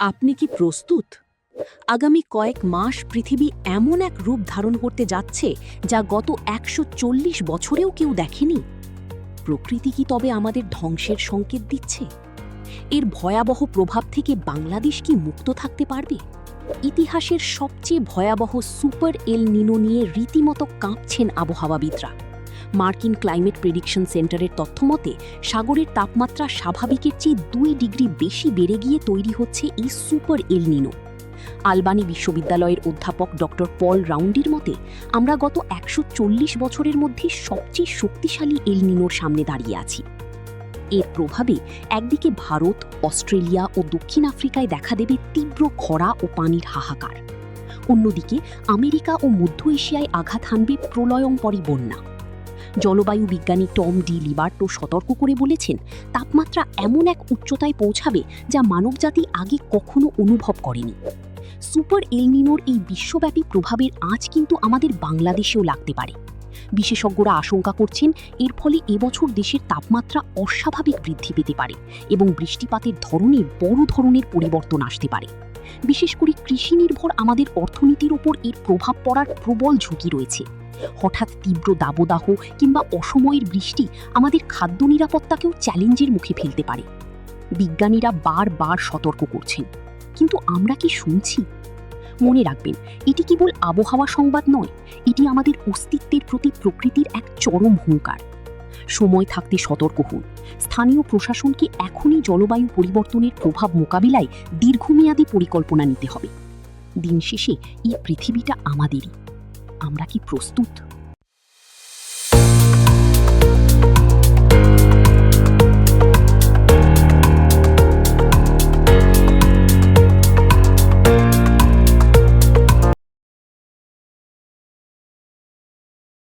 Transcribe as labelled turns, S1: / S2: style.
S1: আপনি কি প্রস্তুত? আগামী কয়েক মাস পৃথিবী এমন এক রূপ ধারণ করতে যাচ্ছে যা গত ১৪০ বছরেও কেউ দেখেনি। প্রকৃতি কি তবে আমাদের ধ্বংসের সংকেত দিচ্ছে? এর ভয়াবহ প্রভাব থেকে বাংলাদেশ কি মুক্ত থাকতে পারবে? ইতিহাসের সবচেয়ে ভয়াবহ সুপার এল নিনো নিয়ে রীতিমতো কাঁপছেন আবহাওয়াবিদরা। মার্কিন ক্লাইমেট প্রেডিকশন সেন্টারের তথ্যমতে সাগরের তাপমাত্রা স্বাভাবিকের চেয়ে ২ ডিগ্রি বেশি বেড়ে গিয়ে তৈরি হচ্ছে এই সুপার এল নিনো। আলবানি বিশ্ববিদ্যালয়ের অধ্যাপক ডক্টর পল রাউন্ডির মতে আমরা গত ১৪০ বছরের মধ্যে সবচেয়ে শক্তিশালী এল নিনোর সামনে দাঁড়িয়ে আছি। এর প্রভাবে একদিকে ভারত, অস্ট্রেলিয়া ও দক্ষিণ আফ্রিকায় দেখা দেবে তীব্র খরা ও পানির হাহাকার। অন্যদিকে আমেরিকা ও মধ্য এশিয়ায় আঘাত হানবে প্রলয়ঙ্করী বন্যা। জলবায়ু বিজ্ঞানী টম ডি লিবার্টো সতর্ক করে বলেছেন, তাপমাত্রা এমন এক উচ্চতায় পৌঁছাবে যা মানবজাতি আগে কখনো অনুভব করেনি। সুপার এল নিনোর এই বিশ্বব্যাপী প্রভাবের আঁচ কিন্তু আমাদের বাংলাদেশেও লাগতে পারে। বিশেষজ্ঞরা আশঙ্কা করছেন, এর ফলে এবছর দেশের তাপমাত্রা অস্বাভাবিক বৃদ্ধি পেতে পারে এবং বৃষ্টিপাতের ধরনে বড় ধরনের পরিবর্তন আসতে পারে। বিশেষ করে কৃষি নির্ভর আমাদের অর্থনীতির ওপর এর প্রভাব পড়ার প্রবল ঝুঁকি রয়েছে। হঠাৎ তীব্র দাবদাহ কিংবা অসময়ের বৃষ্টি আমাদের খাদ্য নিরাপত্তাকেও চ্যালেঞ্জের মুখে ফেলতে পারে। বিজ্ঞানীরা বারবার সতর্ক করছেন, কিন্তু আমরা কি শুনছি? মনে রাখবেন, এটি কেবল আবহাওয়া সংবাদ নয়, এটি আমাদের অস্তিত্বের প্রতি প্রকৃতির এক চরম হুঙ্কার। সময় থাকতে সতর্ক হন। স্থানীয় প্রশাসনকে এখনই জলবায়ু পরিবর্তনের প্রভাব মোকাবিলায় দীর্ঘমেয়াদী পরিকল্পনা নিতে হবে। দিন শেষে এই পৃথিবীটা আমাদেরই। আমরা কি প্রস্তুত?